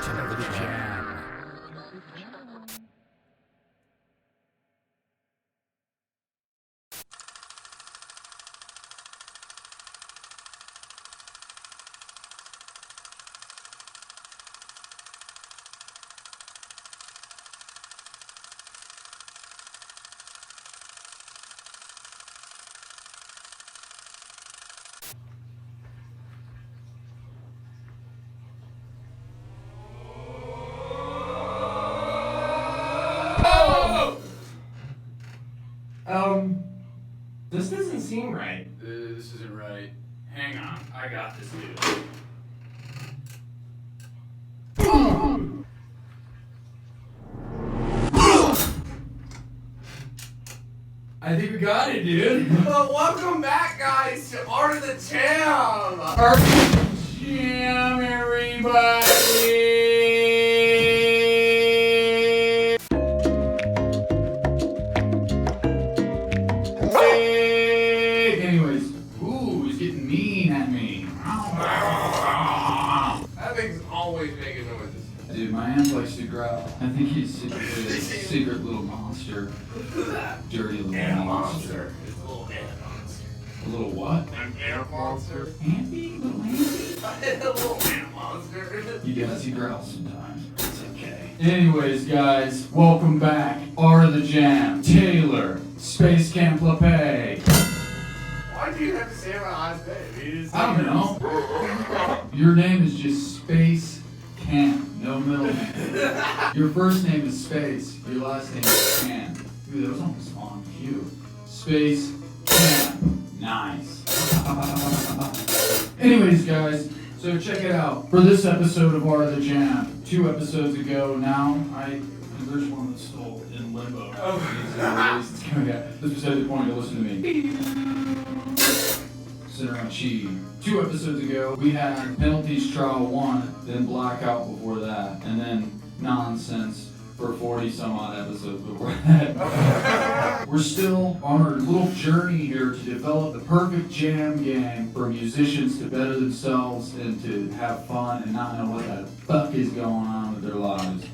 Untitled Jam. This doesn't seem right. This isn't right. Hang on, I got this dude. I think we got it, dude. Welcome back, guys, to Art of the Jam. Art of the Jam, everybody. Anyways, ooh, he's getting mean at me. That thing's always making noises. Dude, my aunt likes to growl. I think he's secretly a secret little monster. Dirty little Ant monster. monster. It's a little ant monster. A little what? An ant monster. Andy? Little Andy? A little ant monster. He does, he growls sometimes. It's okay. Anyways, guys, welcome back. Art of the Jam. Taylor. Space Camp LePay. Why do you have to say my last name? I don't know. Your name is just Space Camp. No middleman. Your first name is Space. Your last name is Camp. Dude, that was almost on cue. Space Camp. Nice. Anyways, guys, so check it out. For this episode of Art of the Jam, 2 episodes ago now, there's one that's still in limbo. It's coming out. This was the point to listen to me. Sit around cheating. 2 episodes ago, we had Penalties Trial 1, then Blackout before that, and then Nonsense for 40 some odd episodes before that. We're still on our little journey here to develop the perfect jam game for musicians to better themselves and to have fun and not know what the fuck is going on with their lives.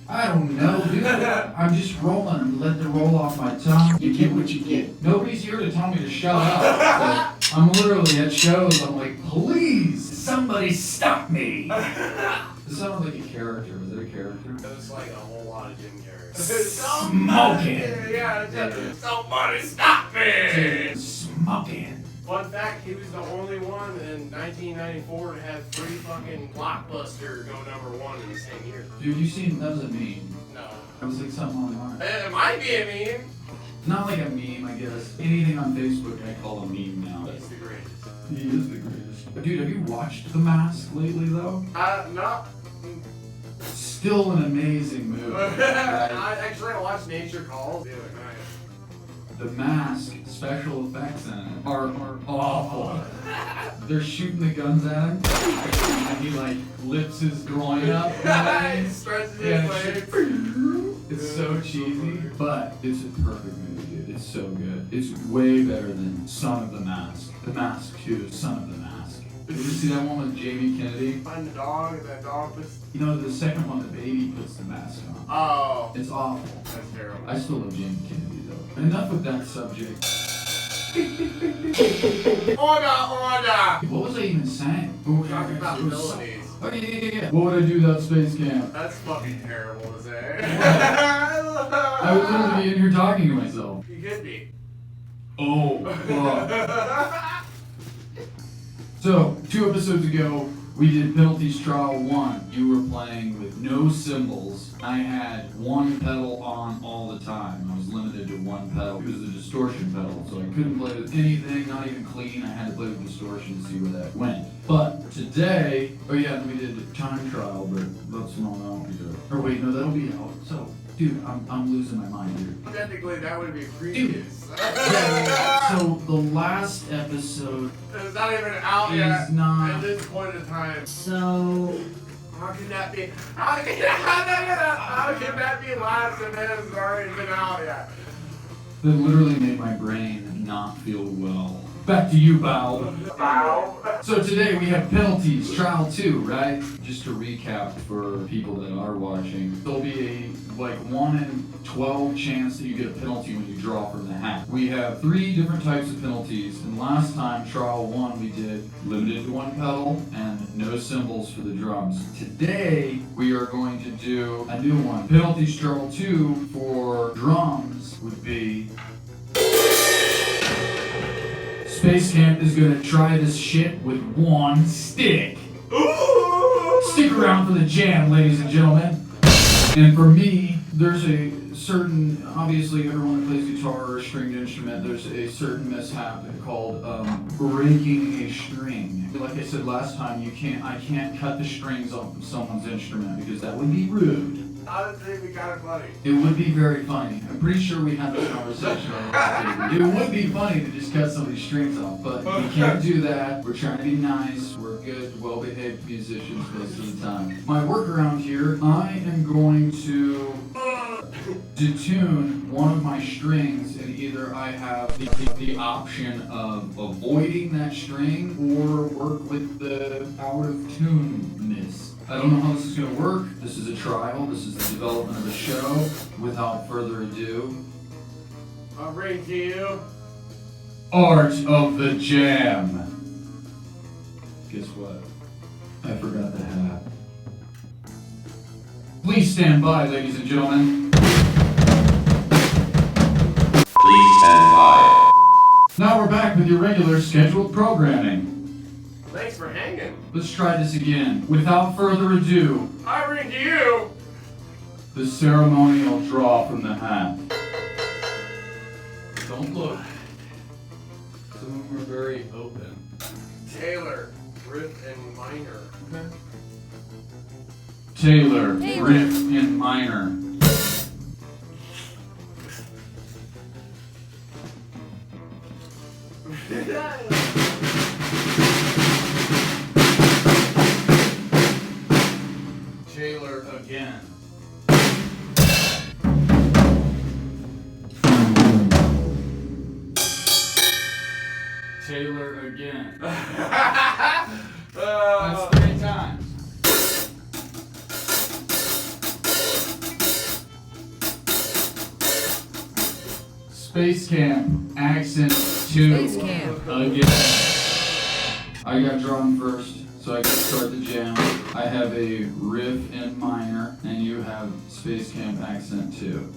I don't know, dude. I'm just rolling and letting it roll off my tongue. You get what you get. Nobody's here to tell me to shut up. So I'm literally at shows, I'm like, please, somebody stop me. It sounded like a character. Was it a character? It was like a whole lot of Jim characters. Smoking. Yeah, somebody stop me. Smoking. Fun fact, he was the only one in 1994 to have 3 fucking blockbuster go #1 in the same year. Dude, you seen, that was a meme. No. That was like something online. It might be a meme. Not like a meme, I guess. Anything on Facebook I call a meme now. He's the greatest. He is the greatest. But dude, have you watched The Mask lately though? No. Still an amazing movie. Right? I watched Nature Calls. Dude, nice. The Mask special effects in it are awful. They're shooting the guns at him, and he like lifts his groin up. He stretches his legs. It's so cheesy, but it's a perfect movie, dude. It's so good. It's way better than Son of the Mask. The Mask 2, Son of the Mask. Did you see that one with Jamie Kennedy? Find the dog, and that dog puts... You know, the second one, the baby puts the mask on. Oh. It's awful. That's terrible. I still love Jamie Kennedy, though. Enough with that subject. Order! What was I even saying? We're talking about abilities. Oh, yeah. What would I do without Space Camp? That's fucking terrible to say. I would literally be in here talking to myself. You could be. Oh, fuck. So, 2 episodes ago, we did Penalties Trial 1. You were playing with no cymbals. I had 1 pedal on all the time. I was limited to 1 pedal. It was a distortion pedal, so I couldn't play with anything, not even clean. I had to play with distortion to see where that went. But today, oh yeah, we did Time Trial, but that's not that won't be good. Or wait, no, that'll be out. So, dude, I'm losing my mind here. Technically, that would be previous. Yeah. So the last episode It's not even out yet. is not. At this point in time. So How can that be? How can that be last and it has already been out yet? that literally made my brain not feel well. Back to you, Bow. So today we have Penalties, Trial 2, right? Just to recap for people that are watching, there'll be a 1 in 12 chance that you get a penalty when you draw from the hat. We have 3 different types of penalties, and last time, Trial 1, we did limited to 1 pedal and no cymbals for the drums. Today, we are going to do a new one. Penalties Trial 2 for drums would be... Space Camp is gonna try this shit with 1 stick. Ooh! Stick around for the jam, ladies and gentlemen. And for me, there's a certain, obviously everyone that plays guitar or a stringed instrument, there's a certain mishap called breaking a string. Like I said last time, I can't cut the strings off of someone's instrument because that would be rude. Honestly, it'd be kind of funny. It would be very funny. I'm pretty sure we had this conversation already. It would be funny to just cut somebody's strings off, but we can't do that. We're trying to be nice. We're good, well-behaved musicians most of the time. My workaround here, I am going to detune one of my strings, and either I have the option of avoiding that string or work with the out of tuneness. I don't know how this is going to work. This is a trial. This is the development of a show. Without further ado, I'll bring to you Art of the Jam. Guess what? I forgot the hat. Please stand by, ladies and gentlemen. Please stand by. Now we're back with your regular scheduled programming. Thanks for hanging. Let's try this again. Without further ado, I bring to you the ceremonial draw from the hat. Don't look. Some of them are very open. Taylor, riff and minor. Okay. Taylor, riff in minor. Taylor again. Taylor again. That's 3 times. Space Camp, accent 2. Space Camp. Again. I got drawn first, so I can start the jam. I have a riff in minor, and you have Space Camp accent 2.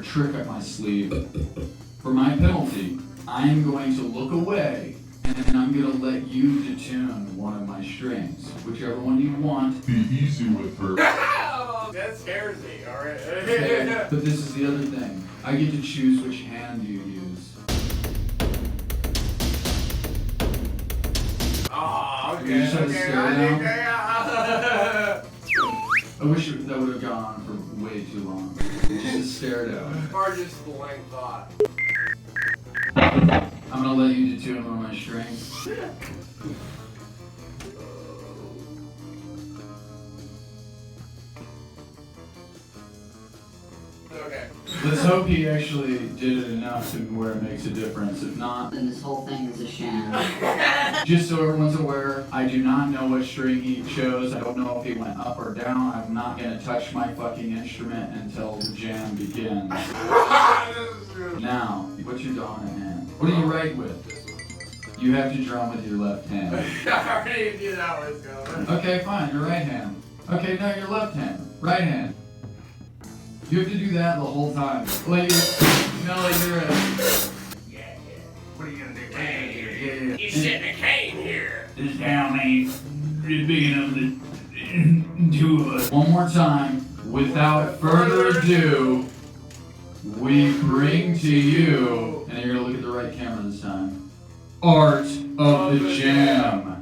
Trick up my sleeve. For my penalty, I am going to look away and I'm going to let you detune one of my strings, whichever one you want. Be easy with her. That scares me, alright. Okay? But this is the other thing. I get to choose which hand you use. Oh, You okay, just had to stare okay. I wish that would have gone on for way too long. Just to stare down. Or just blank thought. I'm gonna let you detune one of my strings. Okay. Let's hope he actually did it enough to where it makes a difference. If not, Then this whole thing is a sham. just so everyone's aware, I do not know what string he chose. I don't know if he went up or down. I'm not gonna touch my fucking instrument until the jam begins. Now, what's your dominant hand? What do you write with? You have to drum with your left hand. I already knew that was going. Okay, fine, your right hand. Okay, now your left hand. Right hand. You have to do that the whole time. Like, you know, like you're a... Yeah. What are you gonna getting a cane here. This town ain't big enough to two of us. One more time, without further ado, we bring to you, and you're gonna look at the right camera this time, Art of the Jam.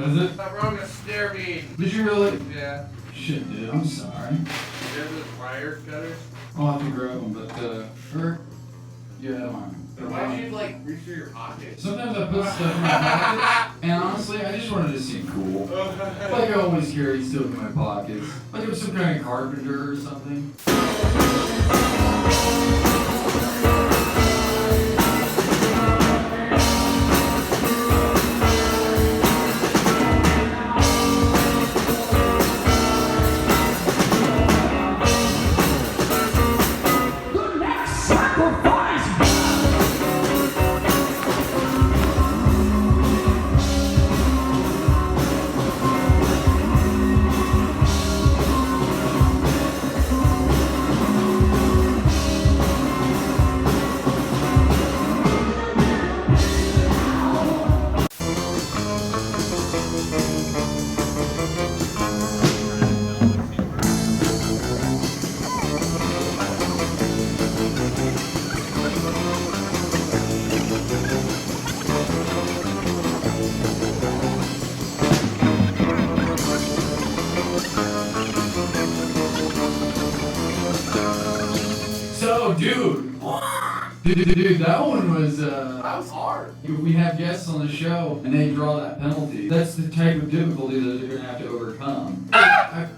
Is it? I broke a stair bead. Did you really? Yeah. Shit, dude, I'm sorry. You have those wire cutters? I'll have to grab them, but, yeah, Why don't you, like, reach through your pockets? sometimes I put stuff in my pockets, and honestly, I just wanted to seem cool. Like I always carry stuff in my pockets. Like I'm some kind of carpenter or something. Dude, that one was, That was hard. we have guests on the show, and they draw that penalty. That's the type of difficulty that they're gonna have to overcome. I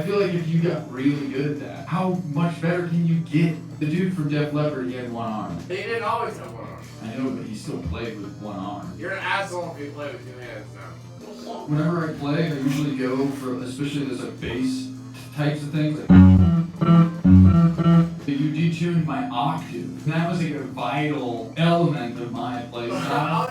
feel like if you got really good at that, how much better can you get? The dude from Def Leppard, he had one arm. He didn't always have one arm. I know, but he still played with one arm. You're an asshole if you play with 2 hands now. Whenever I play, I usually go for, especially those like bass types of things, like you detuned my octave. That was like a vital element of my playstyle.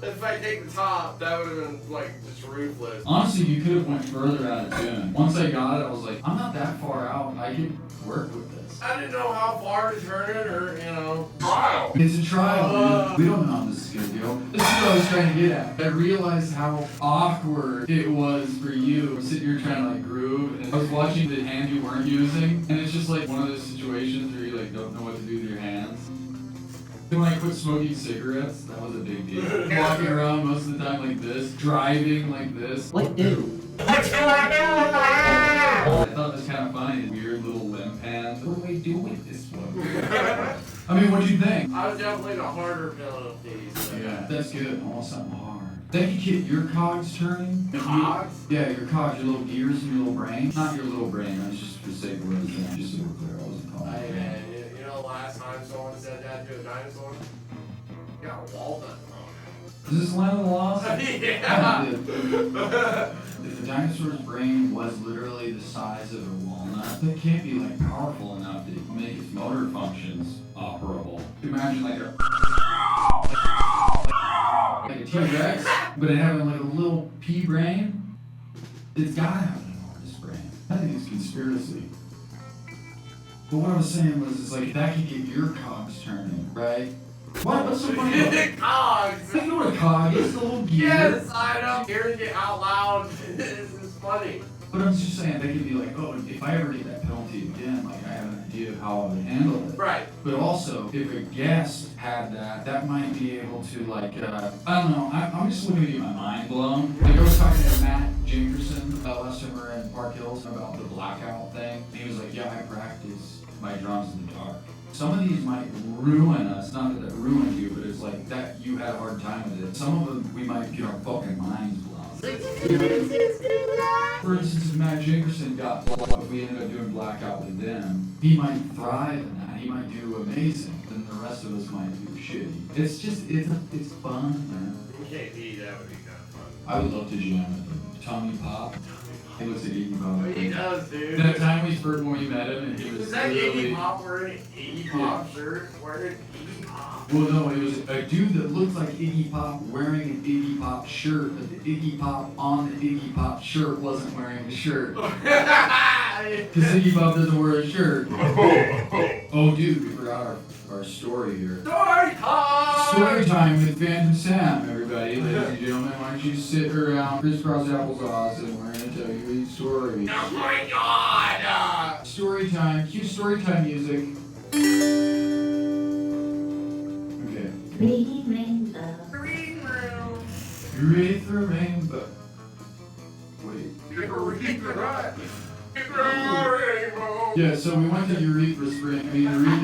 If I take the top, that would have been like just ruthless. Honestly, you could have went further out of tune. Once I got it, I was like, I'm not that far out. I can work with this. I didn't know how far to turn it or, you know. Trial! It's a trial, dude. We don't know how this is gonna ago. This is what I was trying to get at. I realized how awkward it was for you sitting here trying to like groove. And I was watching the hand you weren't using, and it's just like one of those situations where you like don't know what to do with your hands. When I quit smoking cigarettes, that was a big deal. Walking around most of the time like this, driving like this. What do? I thought it was kind of funny, weird little limp hands. What do I do with this one? I mean, what'd you think? I was definitely the harder penalties. Yeah, that's good. I want something hard. Then you get your cogs turning. Cogs? Yeah, your cogs, your little gears in your little brain. Not your little brain, that's just for the sake of what I was saying. Just so we're clear, I wasn't calling Hey it. man, you know the last time someone said that to a dinosaur? You got a walnut on Is this Land of the Lost? it. Yeah. If the dinosaur's brain was literally the size of a walnut, that can't be like powerful enough to make its motor functions operable. Imagine like a T-Rex, but it having like a little pea brain. It's gotta have an enormous brain. I think it's conspiracy. But what I was saying was, it's like that could get your cogs turning, right? What? What's so funny about it? Cogs! You know what a cog is? The little gear. Yes, I know. Hearing it out loud is funny. But I'm just saying, they could be like, oh, if I ever get that penalty again, like I have an idea of how I would handle it. Right. But also, if a guest had that, that might be able to like, I don't know, I'm just looking to get my mind blown. Like I was talking to Matt Jinkerson last time we were in Park Hills about the blackout thing. He was like, yeah, I practice my drums in the dark. Some of these might ruin us, not that ruined you, but it's like that you had a hard time with it. Some of them, we might get our fucking minds blown. For instance, if Matt Jinkerson got, if we ended up doing blackout with them, he might thrive in that. He might do amazing. Then the rest of us might do shitty. It's just, it's fun, man. KP, that would be kind of fun. I would love to jam with Tommy Pop. He looks like Iggy Pop. Oh, he does, dude. That time when we met him, and he was Is that literally... Iggy Pop wearing an Iggy Pop shirt? Wearing Iggy Pop? Well, no, it was a dude that looked like Iggy Pop wearing an Iggy Pop shirt, but the Iggy Pop on the Iggy Pop shirt wasn't wearing a shirt. Because Iggy Pop doesn't wear a shirt. Oh, dude, we forgot our story here. Story time! Story time with Phantom Sam, everybody. Ladies and gentlemen, why don't you sit around crisscross applesauce and we're going to tell you a story. Oh my god! Story time. Cue story time music. Okay. Green rainbow. Green room. Read the rainbow. Wait. Yeah, so we went to Eureka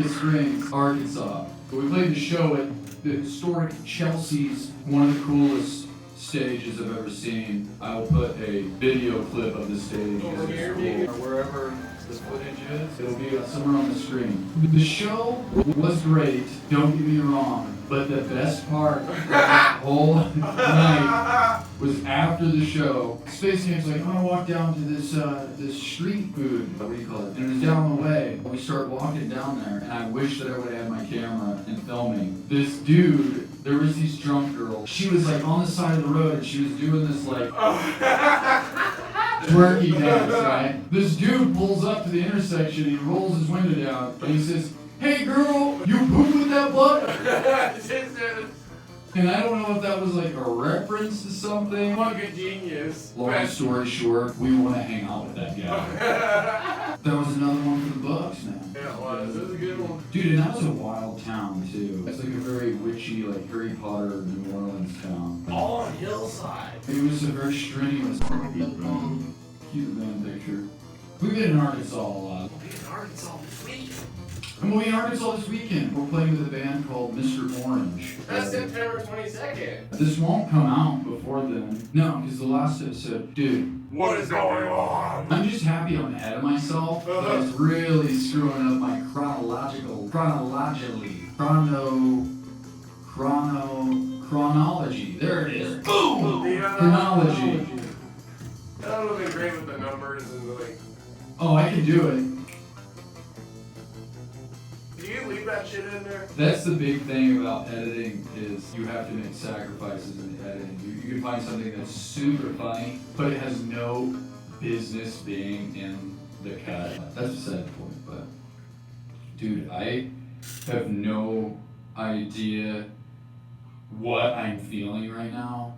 Springs, Arkansas. We played the show at the historic Chelsea's, one of the coolest stages I've ever seen. I will put a video clip of the stage because it's cool. Or wherever this footage is, it'll be somewhere on the screen. The show was great, don't get me wrong, but the best part of that whole night was after the show. Space Cam's like, I'm gonna walk down to this street food, what do you call it? And it was down the way. We start walking down there, and I wish that I would have had my camera and filming. This dude, there was this drunk girl. She was like on the side of the road, and she was doing this like twerky dance, right? This dude pulls up to the intersection, he rolls his window down, and he says, hey girl, you poop with that butt? And I don't know if that was like a reference to something. Fucking genius. Long story short, we want to hang out with that guy. That was another one for the books, man. Yeah, it was. It was a good one. Dude, and that was a wild town, too. It's like a very witchy, like Harry Potter, New Orleans town. All on hillside. It was a very strenuous, cute band picture. We've been in Arkansas a lot. We'll be in Arkansas this week. And we'll be in Arkansas this weekend. We're playing with a band called Mr. Orange. That's September 22nd. This won't come out before then. No, because the last episode, dude. What is going on? I'm just happy I'm ahead of myself. But I was really screwing up my chronology. There it is. Boom! Chronology. That would have been great with the numbers and the like. Oh, I can do it. Do you leave that shit in there? That's the big thing about editing is you have to make sacrifices in the editing. You can find something that's super funny, but it has no business being in the cut. That's beside the point, but dude, I have no idea what I'm feeling right now,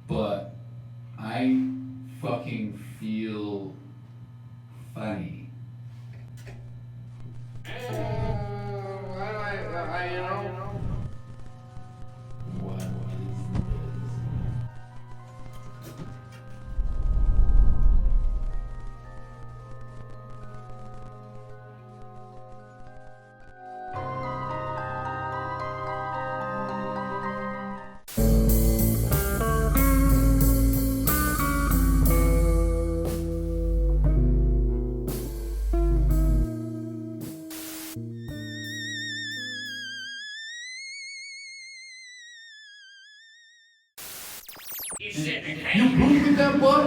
but I fucking feel funny. You know. What is You shit in a You poop with that butt?